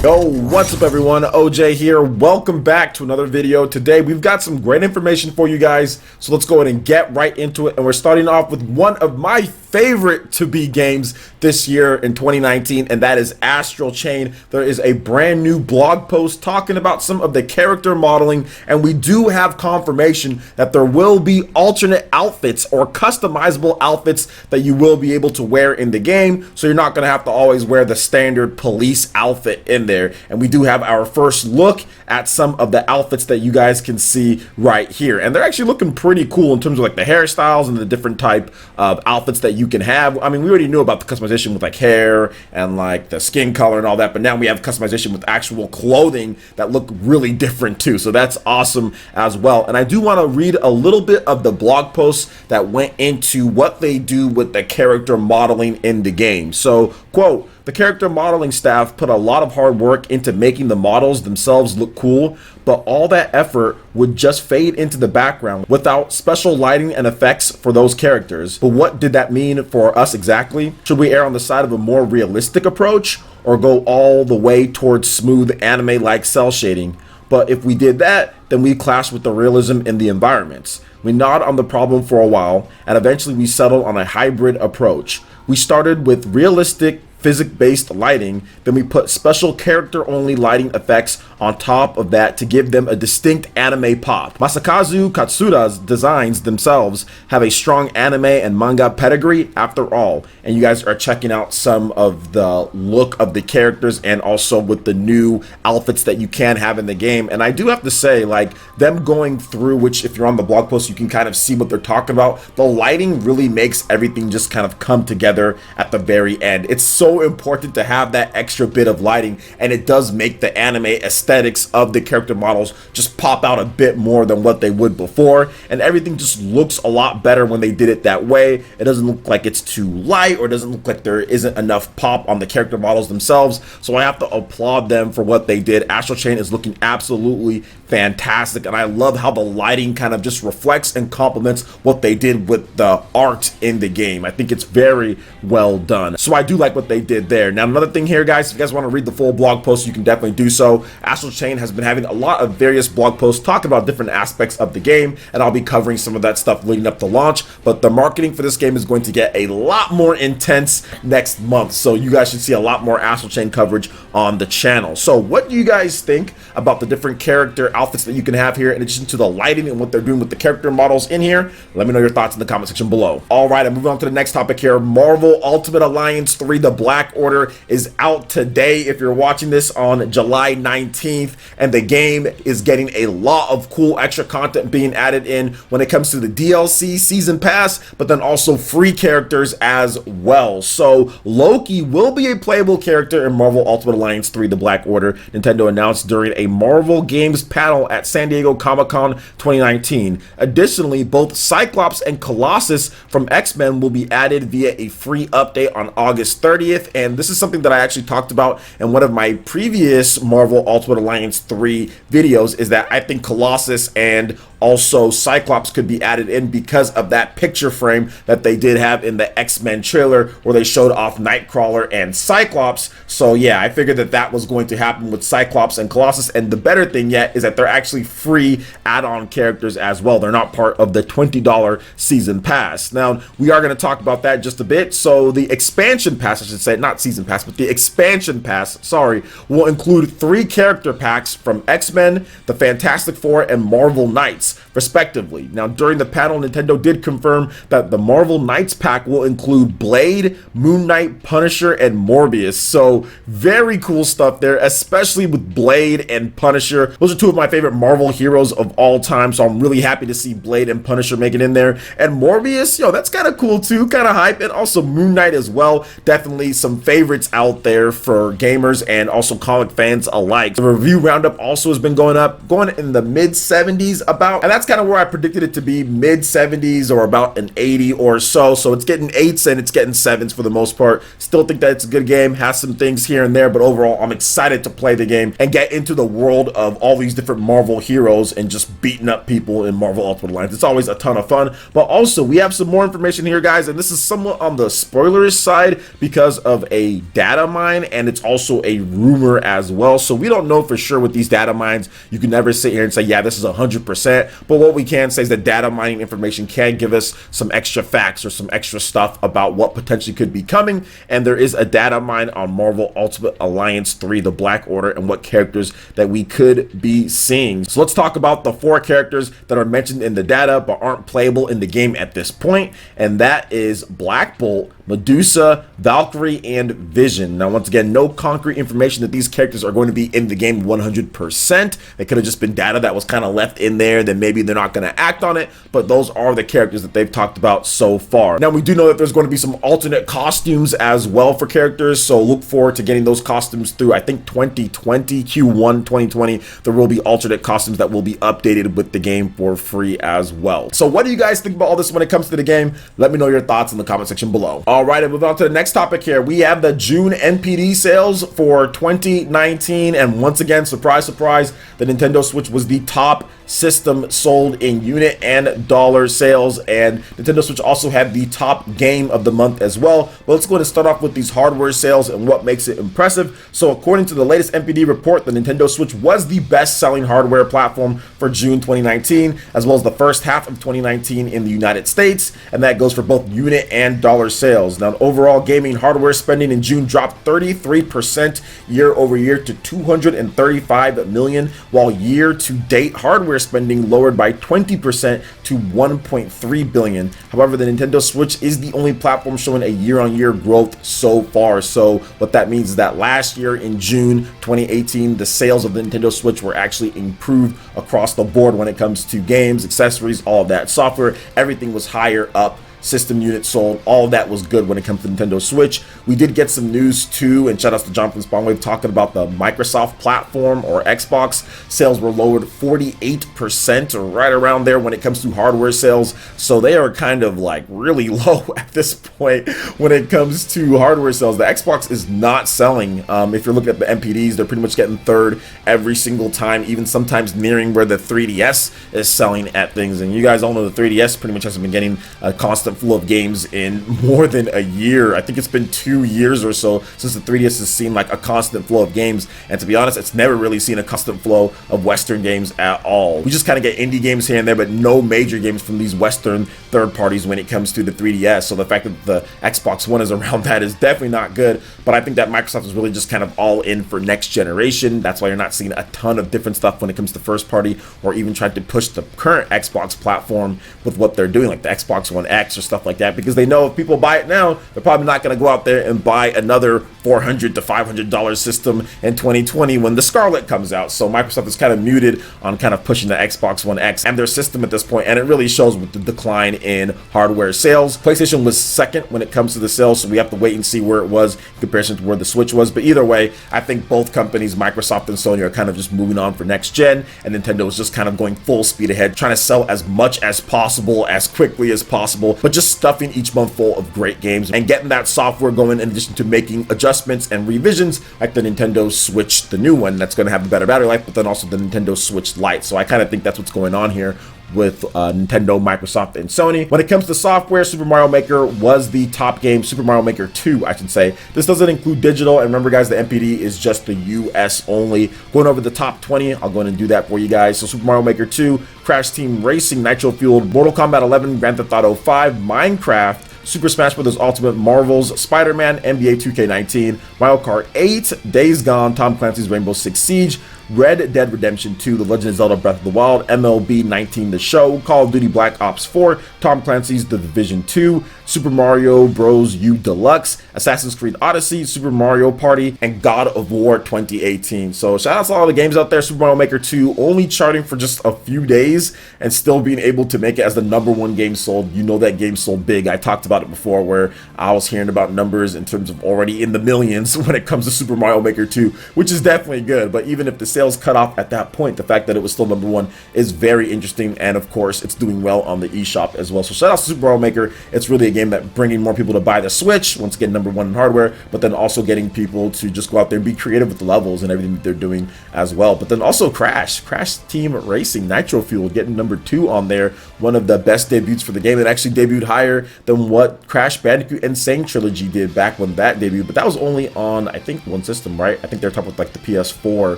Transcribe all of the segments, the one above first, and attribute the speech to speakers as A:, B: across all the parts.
A: Yo, what's up everyone? OJ here. Welcome back to another video. Today we've got some great information for you guys, so let's go ahead and get right into it. And we're starting off with one of my favorite to-be games this year in 2019, and that is Astral Chain. There is a brand new blog post talking about some of the character modeling, and we do have confirmation that there will be alternate outfits or customizable outfits that you will be able to wear in the game, so you're not going to have to always wear the standard police outfit in there. And we do have our first look at some of the outfits that you guys can see right here, and they're actually looking pretty cool in terms of like the hairstyles and the different type of outfits that you can have. I mean, we already knew about the customization with like hair and like the skin color and all that, but now we have customization with actual clothing that look really different too, so that's awesome as well. And I do want to read a little bit of the blog post that went into what they do with the character modeling in the game. So, quote, "The character modeling staff put a lot of hard work into making the models themselves look cool, but all that effort would just fade into the background without special lighting and effects for those characters. But what did that mean for us exactly? Should we err on the side of a more realistic approach or go all the way towards smooth anime-like cell shading? But if we did that, then we clash with the realism in the environments. We gnawed on the problem for a while, and eventually we settled on a hybrid approach. We started with realistic physics-based lighting, then we put special character-only lighting effects on top of that to give them a distinct anime pop. Masakazu Katsura's designs themselves have a strong anime and manga pedigree after all, and you guys are checking out some of the look of the characters and also with the new outfits that you can have in the game. And I do have to say, like, them going through, which if you're on the blog post you can kind of see what they're talking about, the lighting really makes everything just kind of come together at the very end. It's so important to have that extra bit of lighting, and it does make the anime aesthetics of the character models just pop out a bit more than what they would before, and everything just looks a lot better when they did it that way. It doesn't look like it's too light, or it doesn't look like there isn't enough pop on the character models themselves, so I have to applaud them for what they did. Astral Chain is looking absolutely fantastic, and I love how the lighting kind of just reflects and complements what they did with the art in the game. I think it's very well done, so I do like what they did there. Now, another thing here, guys, if you guys want to read the full blog post, you can definitely do so. Astral Chain has been having a lot of various blog posts talking about different aspects of the game, and I'll be covering some of that stuff leading up to launch, but the marketing for this game is going to get a lot more intense next month, so you guys should see a lot more Astral Chain coverage on the channel. So what do you guys think about the different character outfits that you can have here in addition to the lighting and what they're doing with the character models in here? Let me know your thoughts in the comment section below. All right, I'm moving on to the next topic here. Marvel Ultimate Alliance 3, The Black Order is out today if you're watching this on July 19th, and the game is getting a lot of cool extra content being added in when it comes to the DLC season pass, but then also free characters as well. So Loki will be a playable character in Marvel Ultimate Alliance 3, The Black Order, Nintendo announced during a Marvel Games panel at San Diego Comic-Con 2019. Additionally, both Cyclops and Colossus from X-Men will be added via a free update on August 30th, and this is something that I actually talked about in one of my previous Marvel Ultimate Alliance 3 videos, is that I think Colossus and also Cyclops could be added in because of that picture frame that they did have in the X-Men trailer where they showed off Nightcrawler and Cyclops. So yeah, I figured that that was going to happen with Cyclops and Colossus, and the better thing yet is that they're actually free add-on characters as well. They're not part of the $20 season pass. Now, we are going to talk about that just a bit. So the expansion pass, I should say, not season pass, but the expansion pass, sorry, will include 3 character packs from X-Men, the Fantastic Four, and Marvel Knights, respectively. Now, during the panel, Nintendo did confirm that the Marvel Knights pack will include Blade, Moon Knight, Punisher, and Morbius. So very cool stuff there, especially with Blade and Punisher. Those are 2 of my favorite Marvel heroes of all time, so I'm really happy to see Blade and Punisher make it in there. And Morbius, yo, that's kind of cool too, kind of hype. And also Moon Knight as well. Definitely some favorites out there for gamers and also comic fans alike. The review roundup also has been going up, going in the mid 70s about, and that's kind of where I predicted it to be, mid 70s or about an 80 or so. So it's getting 8s and it's getting 7s for the most part. Still think that it's a good game, has some things here and there, but overall I'm excited to play the game and get into the world of all these different different Marvel heroes and just beating up people in Marvel Ultimate Alliance. It's always a ton of fun. But also, we have some more information here, guys, and this is somewhat on the spoilerish side because of a data mine, and it's also a rumor as well. So we don't know for sure with these data mines. You can never sit here and say, yeah, this is 100%. But what we can say is that data mining information can give us some extra facts or some extra stuff about what potentially could be coming. And there is a data mine on Marvel Ultimate Alliance 3, the Black Order, and what characters that we could be seeing. So let's talk about the 4 characters that are mentioned in the data but aren't playable in the game at this point, and that is Black Bolt, Medusa, Valkyrie, and Vision. Now, once again, no concrete information that these characters are going to be in the game 100%. They could have just been data that was kind of left in there, then maybe they're not going to act on it, but those are the characters that they've talked about so far. Now, we do know that there's going to be some alternate costumes as well for characters, so look forward to getting those costumes through, I think, 2020, Q1 2020. There will be alternate costumes that will be updated with the game for free as well. So what do you guys think about all this when it comes to the game? Let me know your thoughts in the comment section below. All right, and moving on to the next topic here. We have the June Npd sales for 2019, and once again, surprise, surprise, the Nintendo Switch was the top system sold in unit and dollar sales, and Nintendo Switch also had the top game of the month as well. But let's go ahead and start off with these hardware sales and what makes it impressive. So according to the latest NPD report, the Nintendo Switch was the best-selling hardware platform for June 2019, as well as the first half of 2019 in the United States, and that goes for both unit and dollar sales. Now, overall gaming hardware spending in June dropped 33% year over year to $235 million, while year-to-date hardware spending lowered by 20% to $1.3 billion. However, the Nintendo Switch is the only platform showing a year-on-year growth so far. So what that means is that last year in June 2018, the sales of the Nintendo Switch were actually improved across the board when it comes to games, accessories, all of that, software, everything was higher up. System units sold, all of that was good when it comes to Nintendo Switch. We did get some news too, and shout outs to Jonathan Spawnwave talking about the Microsoft platform or Xbox. Sales were lowered 48% or right around there when it comes to hardware sales. So they are kind of like really low at this point when it comes to hardware sales. The Xbox is not selling. If you're looking at the NPDs, they're pretty much getting third every single time, even sometimes nearing where the 3DS is selling at things. And you guys all know the 3DS pretty much hasn't been getting a constant flow of games in more than a year. I think it's been 2 years or so since the 3DS has seen like a constant flow of games, and to be honest, it's never really seen a constant flow of Western games at all. We just kind of get indie games here and there, but no major games from these Western third parties when it comes to the 3DS. So the fact that the Xbox One is around that is definitely not good, but I think that Microsoft is really just kind of all in for next generation. That's why you're not seeing a ton of different stuff when it comes to first party, or even trying to push the current Xbox platform with what they're doing, like the Xbox One X or stuff like that, because they know if people buy it now, they're probably not going to go out there and buy another $400 to $500 system in 2020 when the Scarlet comes out. So Microsoft is kind of muted on kind of pushing the Xbox One X and their system at this point, and it really shows with the decline in hardware sales. PlayStation was second when it comes to the sales, so we have to wait and see where it was in comparison to where the Switch was. But either way, I think both companies, Microsoft and Sony, are kind of just moving on for next gen, and Nintendo is just kind of going full speed ahead, trying to sell as much as possible, as quickly as possible, but just stuffing each month full of great games and getting that software going, in addition to making adjustments and revisions like the Nintendo Switch, the new one that's going to have a better battery life, but then also the Nintendo Switch Lite. So I kind of think that's what's going on here with Nintendo, Microsoft, and Sony. When it comes to software, Super Mario Maker was the top game. Super Mario Maker 2, I should say. This doesn't include digital, and remember guys, the NPD is just the US only. Going over the top 20, I'll go ahead and do that for you guys. So Super Mario Maker 2, Crash Team Racing, Nitro Fueled, Mortal Kombat 11, Grand Theft Auto 5, Minecraft, Super Smash Bros. Ultimate, Marvel's Spider-Man, NBA 2K19, Mario Kart 8, Days Gone, Tom Clancy's Rainbow Six Siege, Red Dead Redemption 2, The Legend of Zelda Breath of the Wild, MLB 19 The Show, Call of Duty Black Ops 4, Tom Clancy's The Division 2, Super Mario Bros. U Deluxe, Assassin's Creed Odyssey, Super Mario Party, and God of War 2018. So shout out to all the games out there. Super Mario Maker 2 only charting for just a few days and still being able to make it as the #1 game sold. You know that game sold big. I talked about it before where I was hearing about numbers in terms of already in the millions when it comes to Super Mario Maker 2, which is definitely good. But even if the sales sales cut off at that point. The fact that it was still #1 is very interesting, and of course, it's doing well on the eShop as well. So shout out to Super Mario Maker. It's really a game that bringing more people to buy the Switch, once again #1 in hardware, but then also getting people to just go out there and be creative with the levels and everything that they're doing as well. But then also Crash Team Racing Nitro Fuel getting #2 on there, one of the best debuts for the game. It actually debuted higher than what Crash Bandicoot Insane Trilogy did back when that debuted, but that was only on, I think, one system, right? I think they're talking with like the PS4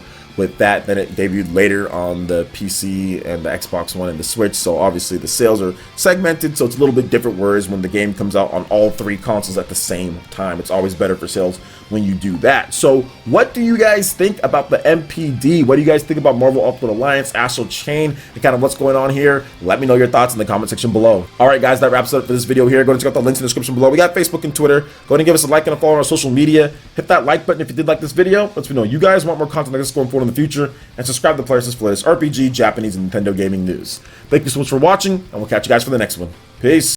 A: with that. Then it debuted later on the PC and the Xbox One and the Switch. So obviously the sales are segmented, so it's a little bit different. Whereas when the game comes out on all 3 consoles at the same time, it's always better for sales when you do that. So what do you guys think about the NPD? What do you guys think about Marvel Ultimate Alliance, Astral Chain, and kind of what's going on here? Let me know your thoughts in the comment section below. All right, guys, that wraps it up for this video here. Go and check out the links in the description below. We got Facebook and Twitter. Go ahead and give us a like and a follow on our social media. Hit that like button if you did like this video. Let me know you guys want more content like this going forward in the future. And subscribe to PlayerEssence for latest RPG, Japanese, and Nintendo gaming news. Thank you so much for watching, and we'll catch you guys for the next one. Peace.